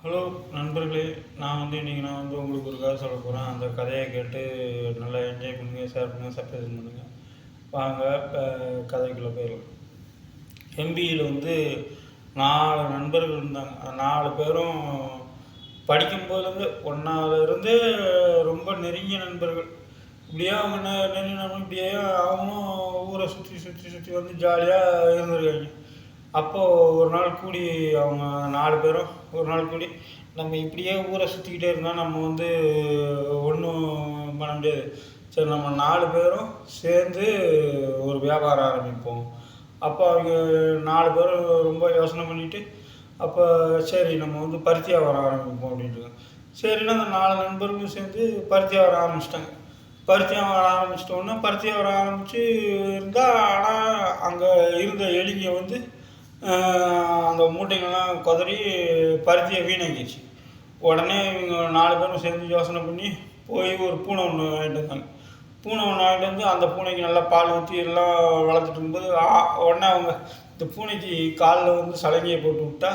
Hello நண்பர்களே, நான் உங்களுக்கு ஒரு கதை சொல்ல போகிறேன். அந்த கதையை கேட்டு நல்லா என்ஜாய் பண்ணுங்கள், ஷேர் பண்ணுங்கள், சப்ஸ்கிரைப் பண்ணுங்கள். வாங்க கதைக்குள்ளே போயிடலாம். எம்பியில் 4 நண்பர்கள் இருந்தாங்க. 4 பேரும் படிக்கும்போதுலேருந்து ஒன்றாவிலேருந்து ரொம்ப நெருங்கிய நண்பர்கள். இப்படியே அவங்க நெருங்கிய நண்பர்கள் இப்படியே அவங்களும் ஊரை சுற்றி சுற்றி சுற்றி வந்து ஜாலியாக இருந்திருக்காங்க. அப்போது ஒரு நாள் கூடி அவங்க 4 பேரும் ஒரு நாள் கூடி, நம்ம இப்படியே ஊரை சுற்றிக்கிட்டே இருந்தால் நம்ம ஒன்றும் பண்ண முடியாது. சரி, நம்ம 4 பேரும் சேர்ந்து ஒரு வியாபாரம் ஆரம்பிப்போம். அப்போ அவங்க 4 பேரும் ரொம்ப யோசனை பண்ணிவிட்டு, அப்போ சரி நம்ம பருத்தி வியாபாரம் ஆரம்பிப்போம் அப்படின்ட்டு. சரின்னா அந்த 4 நண்பர்களும் சேர்ந்து பருத்தி வியாபாரம் ஆரம்பிச்சிட்டாங்க. பருத்தி வியாபாரம் ஆரம்பிச்சிட்டோன்னா பருத்தி வியாபாரம் ஆரம்பித்து இருந்தால், ஆனால் அங்கே இருந்த எலிங்க அந்த மூட்டைகள்லாம் குதறி பருத்தியை வீணாக்கிடுச்சு. உடனே இவங்க 4 பேரும் சேர்ந்து யோசனை பண்ணி போய் ஒரு பூனை ஒன்று வாங்கிட்டு வந்தாங்க. பூனை ஒன்று வாங்கிட்டு வந்து அந்த பூனைக்கு நல்லா பால் ஊற்றி எல்லாம் வளர்த்துட்டு இருக்கும்போது உடனே அவங்க இந்த பூனைக்கு காலில் சலங்கையை போட்டு விட்டா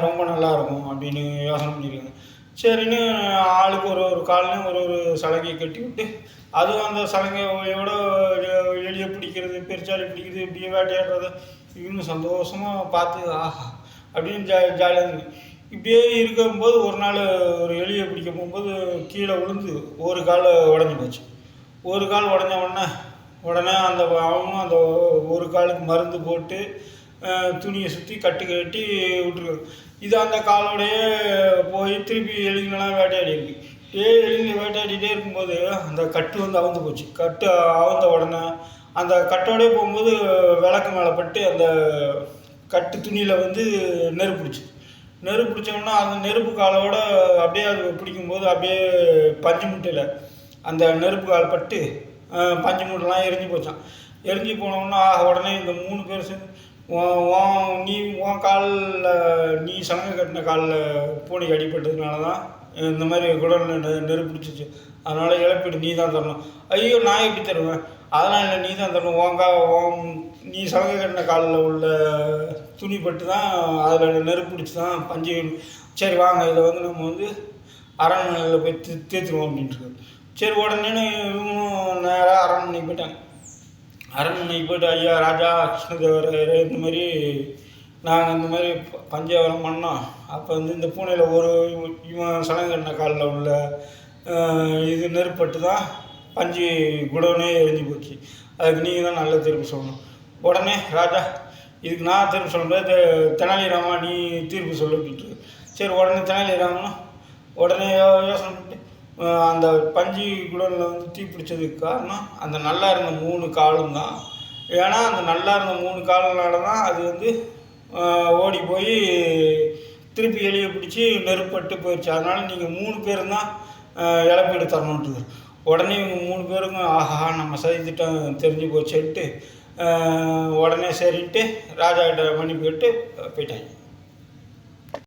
ரொம்ப நல்லாயிருக்கும் அப்படின்னு யோசனை பண்ணியிருக்காங்க. சரின்னு ஆளுக்கு ஒரு கால்லையும் ஒரு சலங்கையை கட்டி விட்டு, அதுவும் அந்த சலங்கையோட எலியை பிடிக்கிறது, பெருச்சாலி பிடிக்கிறது, இப்படியே வேட்டையாடுறது இவங்க சந்தோஷமாக பார்த்து ஆஹா அப்படின்னு ஜாலியாக இருந்தது. இப்படியே இருக்கும்போது ஒரு நாள் ஒரு எலியை பிடிக்க போகும்போது கீழே விழுந்து ஒரு கால் உடஞ்சி போச்சு. ஒரு கால் உடஞ்ச உடனே அவங்களும் அந்த ஒரு காலுக்கு மருந்து போட்டு துணியை சுற்றி கட்டி விட்டுருக்காங்க. இது அந்த காலோடையே போய் திருப்பி எலிங்கெல்லாம் வேட்டையாடி இருக்கு. எலிங்க வேட்டையாடிட்டே இருக்கும்போது அந்த கட்டு அவுந்து போச்சு. கட்டு அவுந்த உடனே அந்த கட்டோடய போகும்போது விளக்கு மேலே பட்டு அந்த கட்டு துணியில் நெருப்பு பிடிச்சோன்னா அந்த நெருப்பு காலோட அப்படியே அது பிடிக்கும்போது அப்படியே பஞ்சு மூட்டையில் அந்த நெருப்பு கால் பட்டு பஞ்சு மூட்டைலாம் எரிஞ்சு போச்சான். எரிஞ்சு போனோன்னா உடனே இந்த 3 பேர் சேர்ந்து உன் காலில் நீ சலங்கை கட்டின காலில் பூனைக்கு அடிப்பட்டதுனால தான் இந்த மாதிரி குடலில் நெருப்பு பிடிச்சிச்சு, அதனால் இழப்பீடு நீ தான் தரணும். ஐயோ, நான் எப்படி தருவேன்? அதெல்லாம் இல்லை, நீ தான் தரணும். நீ சலங்கை கட்டின காலில் உள்ள துணி பட்டு தான் அதில் நெருப்பு பிடிச்சி தான் பஞ்சு. சரி வாங்க, இதை நம்ம அரண்மனையில் போய் தீர்த்துருவோம் அப்படின்ட்டு. சரி, உடனே இவங்களும் நேராக அரண்மனைக்கு போயிட்டாங்க. அரண்மனைக்கு போய்ட்டு, ஐயா ராஜா கிருஷ்ணதேவராயர், இந்த மாதிரி நாங்கள் இந்த மாதிரி பஞ்சவரம் பண்ணோம். அப்போ இந்த பூனையில் இவன் சலங்கை கட்டின காலில் உள்ள இது நெருப்பட்டு தான் பஞ்சு குடோனே எரிஞ்சு போச்சு. அதுக்கு நீங்கள் தான் நல்ல தீர்ப்பு சொல்லணும். உடனே ராஜா, இதுக்கு நான் தீர்ப்பு சொல்ல முடியாது, தெனாலிராமா நீ தீர்ப்பு சொல்ல அப்படின்ட்டு. சரி, உடனே தெனாலிராமனும் உடனே யோசனை பண்ணிட்டு அந்த பஞ்சு குடோனில் தீ பிடிச்சதுக்கு காரணம் அந்த நல்லா இருந்த 3 காலும் தான். ஏன்னா அந்த நல்லா இருந்த 3 காலனால தான் அது ஓடி போய் திருப்பி எலியை பிடிச்சி நெருப்பட்டு போயிடுச்சு. அதனால் நீங்கள் 3 பேரும் தான் இழப்பீடு தரணுன்றது. உடனே இவங்க 3 பேருக்கும் ஆஹா நம்ம செய்துட்டோம் தெரிஞ்சு போச்சுன்ட்டு உடனே சரின்ட்டு ராஜா கிட்ட மன்னிப்பு கேட்டு போயிட்டாங்க.